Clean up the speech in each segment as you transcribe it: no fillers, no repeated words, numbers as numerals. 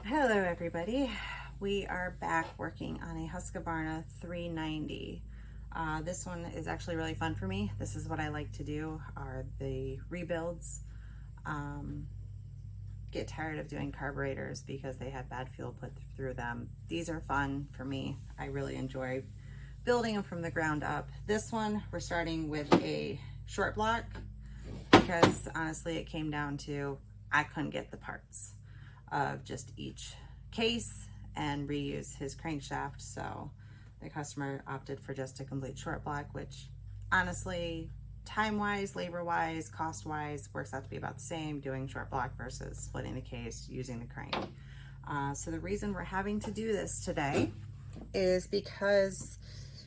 Hello everybody. We are back working on a Husqvarna 390. This one is actually really fun for me. This is what I like to do, are the rebuilds. Get tired of doing carburetors because they have bad fuel put through them. These are fun for me. I really enjoy building them from the ground up. This one, we're starting with a short block because honestly it came down to I couldn't get the parts of just each case and reuse his crankshaft, so the customer opted for just a complete short block, which honestly, time-wise, labor-wise, cost-wise, works out to be about the same doing short block versus splitting the case using the crank. So the reason we're having to do this today is because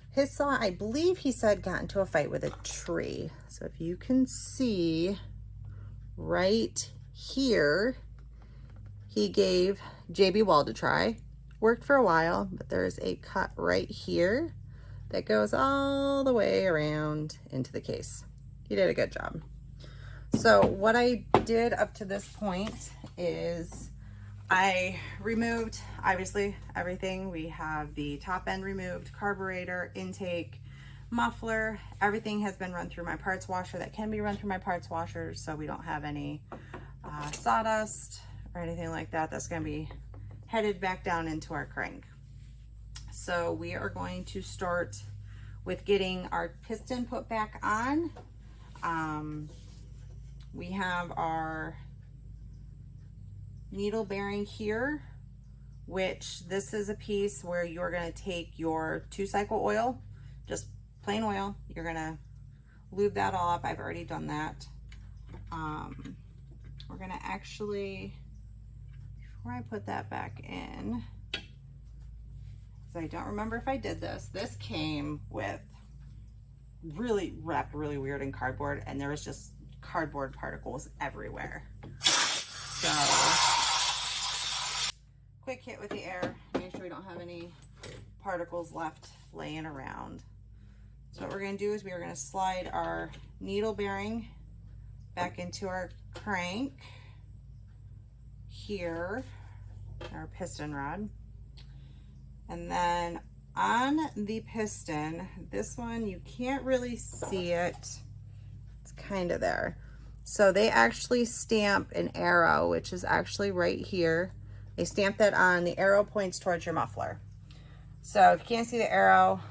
his saw, I believe he said, got into a fight with a tree. So if you can see right here, he gave JB Weld a try. Worked for a while, but there's a cut right here that goes all the way around into the case. He did a good job. So what I did up to this point is I removed, obviously, everything. We have the top end removed, carburetor, intake, muffler. Everything has been run through my parts washer that can be run through my parts washer, so we don't have any sawdust or anything like that. That's going to be headed back down into our crank. So we are going to start with getting our piston put back on. We have our needle bearing here, which this is a piece where you're going to take your 2-cycle oil, just plain oil. You're going to lube that all up. I've already done that. We're going to actually, before I put that back in, because I don't remember if I did this, this came with really wrapped really weird in cardboard, and there was just cardboard particles everywhere. So quick hit with the air, make sure we don't have any particles left laying around. So what we're going to do is we are going to slide our needle bearing back into our crank here, our piston rod, and then on the piston, this one you can't really see it, it's kind of there. So they actually stamp an arrow, which is actually right here. They stamp that on, the arrow points towards your muffler. So if you can't see the arrow,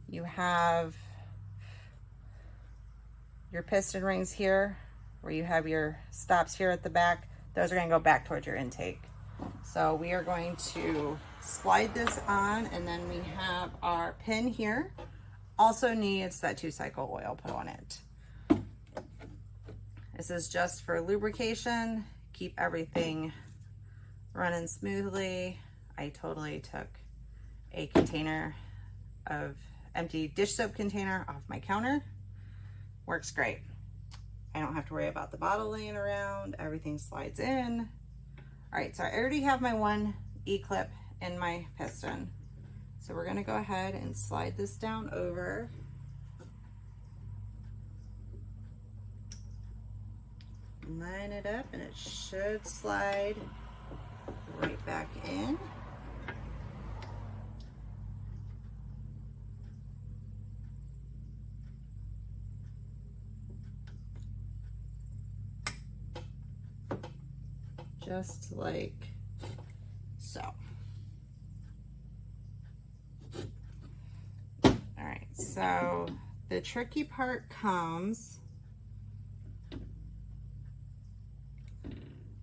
you have your piston rings here where you have your stops here at the back. Those are going to go back towards your intake. So we are going to slide this on, and then we have our pin here. Also needs that 2-cycle oil put on it. This is just for lubrication, keep everything running smoothly. I totally took a container of empty dish soap container off my counter. Works great. I don't have to worry about the bottle laying around. Everything slides in. All right, so I already have my one E-clip in my piston. So we're gonna go ahead and slide this down over. Line it up, and it should slide right back in. Just like so. All right, so the tricky part comes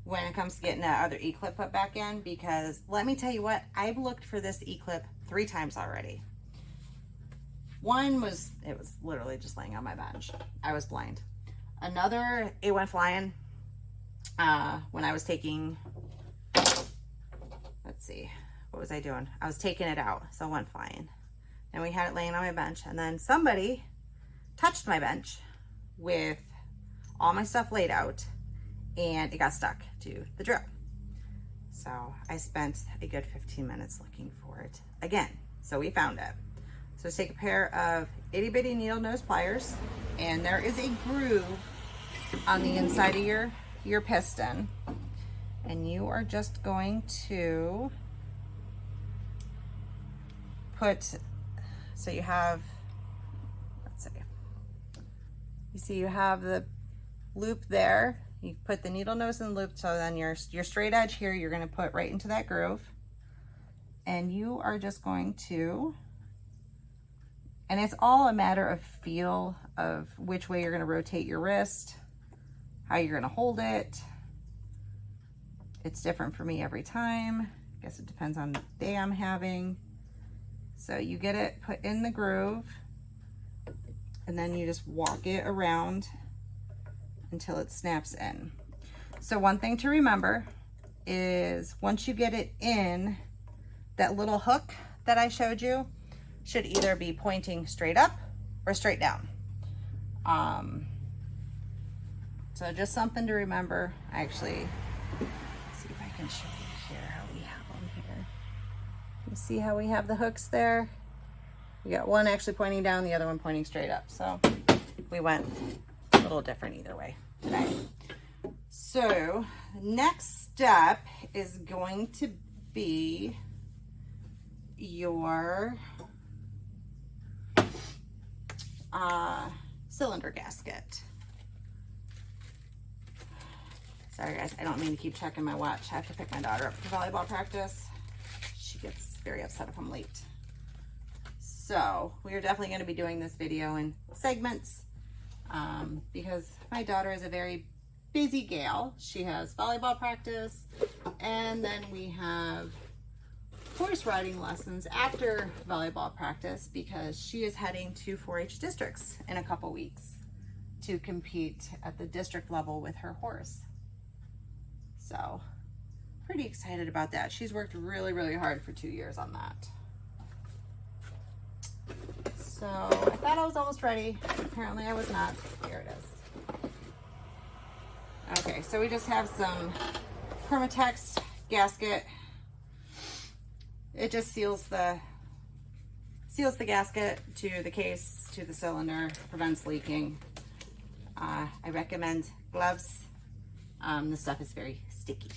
when it comes to getting that other E-clip put back in, because let me tell you what, I've looked for this E-clip 3 times already. One was, it was literally just laying on my bench. I was blind. Another, it went flying. When I was taking, let's see, what was I doing? I was taking it out, so it went flying. And we had it laying on my bench, and then somebody touched my bench with all my stuff laid out, and it got stuck to the drill. So I spent a good 15 minutes looking for it again. So we found it. So let's take a pair of itty bitty needle nose pliers, and there is a groove on the inside of your piston. And you are just going to put, so you have, let's see, you see you have the loop there. You put the needle nose in the loop, so then your straight edge here, you're gonna put right into that groove. And you are just going to, and it's all a matter of feel of which way you're gonna rotate your wrist, how you're gonna hold it. It's different for me every time. I guess it depends on the day I'm having. So you get it put in the groove, and then you just walk it around until it snaps in. So one thing to remember is once you get it in, that little hook that I showed you should either be pointing straight up or straight down. So just something to remember. Actually, see if I can show you here how we have them here. You see how we have the hooks there? We got one actually pointing down, the other one pointing straight up. So we went a little different either way today. So next step is going to be your cylinder gasket. Sorry guys, I don't mean to keep checking my watch. I have to pick my daughter up for volleyball practice. She gets very upset if I'm late. So we are definitely going to be doing this video in segments because my daughter is a very busy gal. She has volleyball practice, and then we have horse riding lessons after volleyball practice because she is heading to 4-H districts in a couple weeks to compete at the district level with her horse. So pretty excited about that. She's worked really, really hard for 2 years on that. So I thought I was almost ready. Apparently I was not. Here it is. Okay, so we just have some Permatex gasket. It just seals the gasket to the case, to the cylinder, prevents leaking. I recommend gloves. This stuff is very sticky.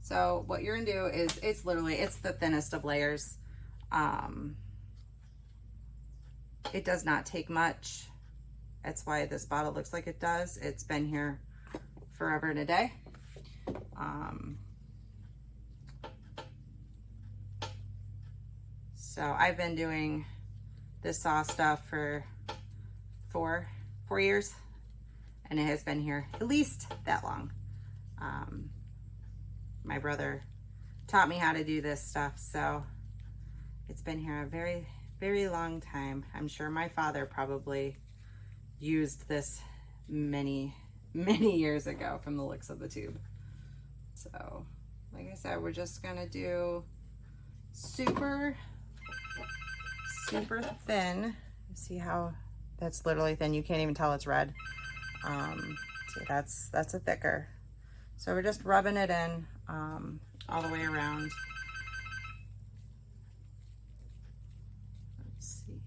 So what you're gonna do is, it's the thinnest of layers. It does not take much. That's why this bottle looks like it does. It's been here forever and a day. So I've been doing this saw stuff for four years, and it has been here at least that long. My brother taught me how to do this stuff, so it's been here a very, very long time. I'm sure my father probably used this many, many years ago from the looks of the tube. So, like I said, we're just gonna do super thin. See how that's literally thin? You can't even tell it's red. See, that's a thicker. So we're just rubbing it in all the way around. Let's see.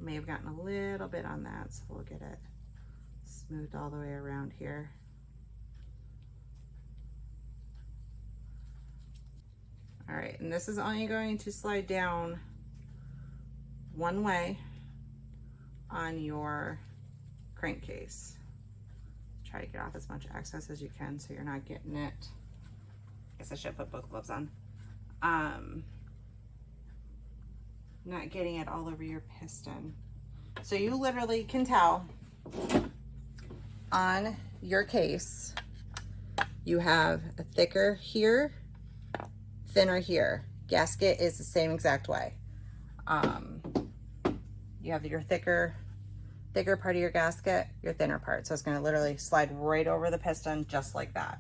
May have gotten a little bit on that, so we'll get it smoothed all the way around here. All right, and this is only going to slide down one way on your crankcase. Try to get off as much excess as you can so you're not getting it. I guess I should put both gloves on. Not getting it all over your piston. So you literally can tell on your case, you have a thicker here, thinner here. Gasket is the same exact way. You have your thicker part of your gasket, your thinner part. So it's going to literally slide right over the piston just like that.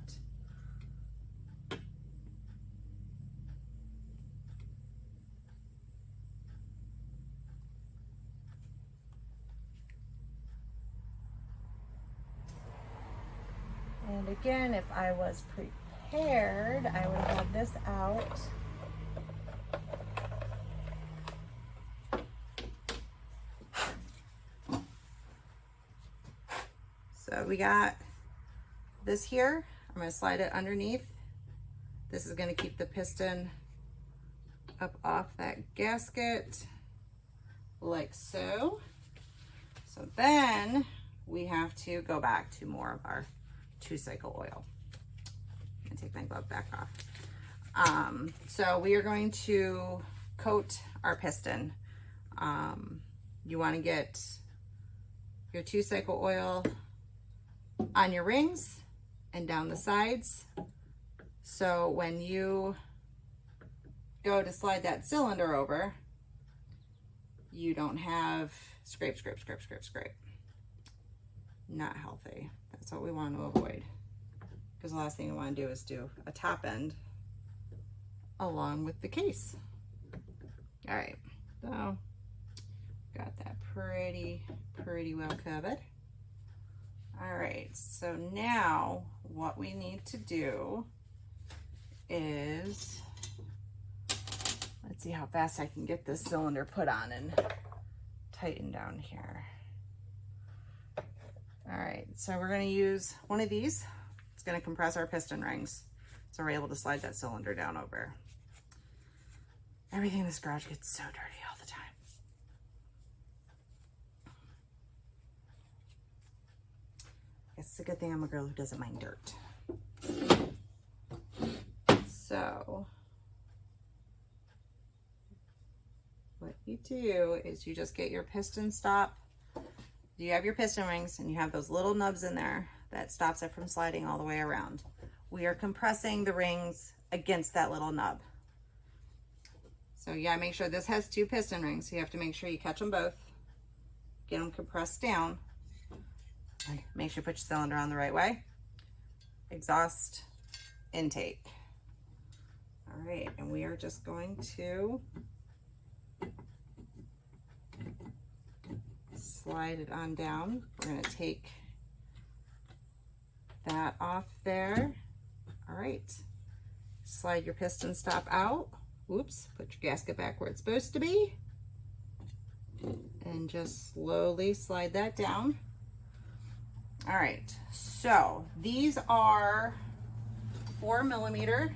And again, if I was prepared, I would have this out. So we got this here, I'm going to slide it underneath. This is going to keep the piston up off that gasket like so. So then we have to go back to more of our 2-cycle oil. I'm gonna take my glove back off. So we are going to coat our piston. You want to get your 2-cycle oil on your rings and down the sides. So when you go to slide that cylinder over, you don't have scrape, scrape, scrape, scrape, scrape. Not healthy. That's what we want to avoid. Because the last thing you want to do is do a top end along with the case. All right, so got that pretty well covered. All right, so now what we need to do is, let's see how fast I can get this cylinder put on and tighten down here. All right, so we're gonna use one of these. It's gonna compress our piston rings, so we're able to slide that cylinder down over. Everything in this garage gets so dirty all the time. It's a good thing I'm a girl who doesn't mind dirt. So what you do is you just get your piston stop. You have your piston rings and you have those little nubs in there that stops it from sliding all the way around. We are compressing the rings against that little nub. So you gotta make sure this has 2 piston rings. So you have to make sure you catch them both, get them compressed down. Make sure you put your cylinder on the right way. Exhaust, intake. All right, and we are just going to slide it on down. We're going to take that off there. All right, slide your piston stop out. Oops, put your gasket back where it's supposed to be. And just slowly slide that down. All right, so these are 4mm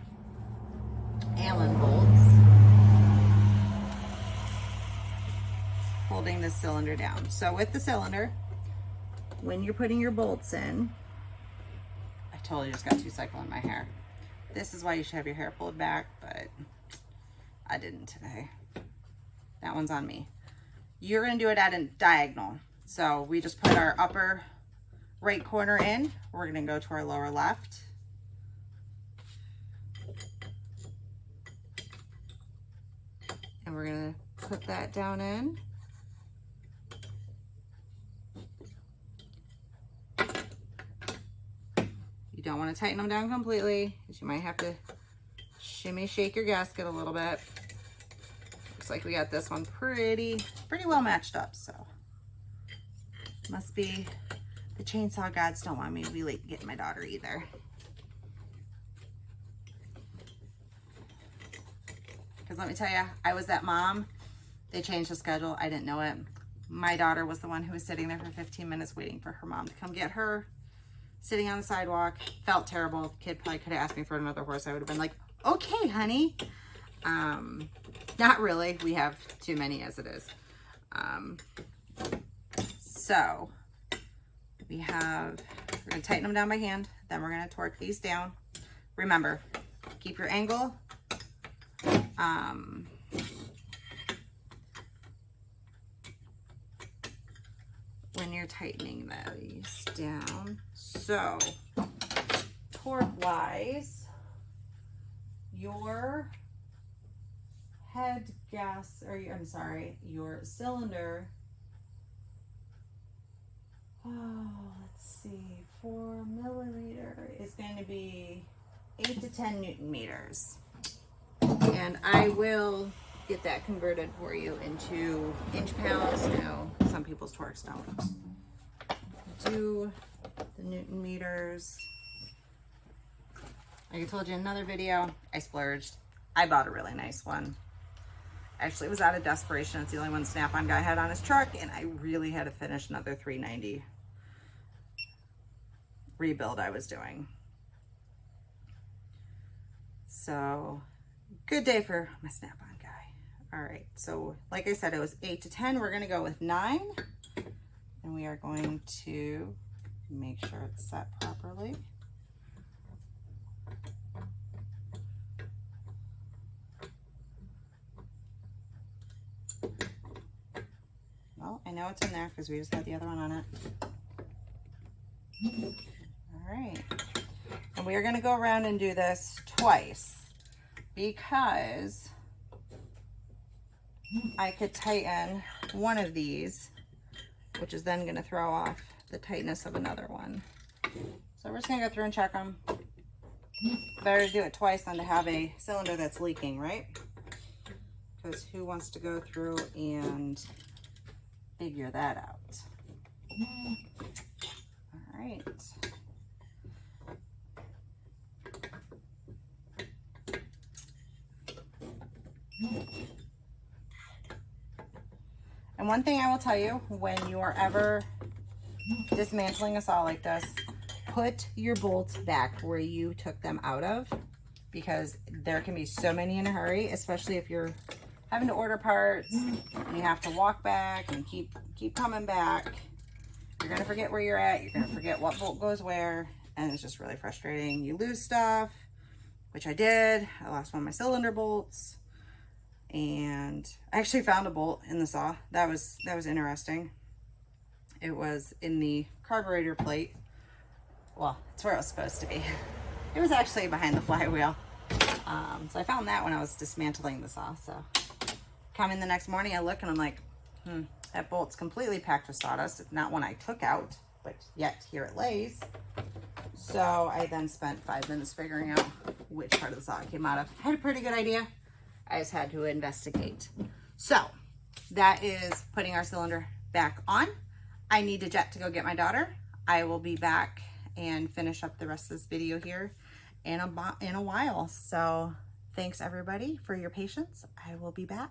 Allen bolts holding this cylinder down. So with the cylinder, when you're putting your bolts in, I totally just got 2-cycle in my hair. This is why you should have your hair pulled back, but I didn't today. That one's on me. You're gonna do it at a diagonal. So we just put our upper right corner in. We're gonna go to our lower left. And we're gonna put that down in. You don't want to tighten them down completely, because you might have to shimmy shake your gasket a little bit. Looks like we got this one pretty well matched up, so must be the chainsaw gods don't want me to be late getting my daughter either. Because let me tell you, I was that mom. They changed the schedule. I didn't know it. My daughter was the one who was sitting there for 15 minutes waiting for her mom to come get her. Sitting on the sidewalk. Felt terrible. The kid probably could have asked me for another horse. I would have been like, okay, honey. Not really. We have too many as it is. So we're going to tighten them down by hand. Then we're going to torque these down. Remember, keep your angle. When you're tightening these down. So torque wise, your your cylinder, let's see, 4mm is going to be 8 to 10 Newton meters. And I will get that converted for you into inch pounds. You know, some people's torques don't do the Newton meters. Like I told you in another video, I splurged. I bought a really nice one. Actually, it was out of desperation. It's the only one Snap-on guy had on his truck, and I really had to finish another $390. rebuild I was doing. So good day for my Snap-on guy. All right, so like I said, it was 8 to 10. We're gonna go with 9, and we are going to make sure it's set properly. Well, I know it's in there because we just had the other one on it. All right, and we are going to go around and do this twice because I could tighten one of these, which is then going to throw off the tightness of another one. So we're just going to go through and check them. Better to do it twice than to have a cylinder that's leaking, right? Because who wants to go through and figure that out? All right. And one thing I will tell you, when you are ever dismantling a saw like this, put your bolts back where you took them out of, because there can be so many in a hurry, especially if you're having to order parts and you have to walk back and keep coming back. You're gonna forget where you're at, you're gonna forget what bolt goes where, and it's just really frustrating. You lose stuff, which I did. I lost one of my cylinder bolts, and I actually found a bolt in the saw. That was interesting. It was in the carburetor plate. Well, it's where it was supposed to be. It was actually behind the flywheel. So I found that when I was dismantling the saw. So coming the next morning, I look and I'm like, that bolt's completely packed with sawdust. It's not one I took out, but yet here it lays. So I then spent 5 minutes figuring out which part of the saw it came out of. I had a pretty good idea. I just had to investigate. So that is putting our cylinder back on. I need to jet to go get my daughter. I will be back and finish up the rest of this video here in a while. So thanks everybody for your patience. I will be back.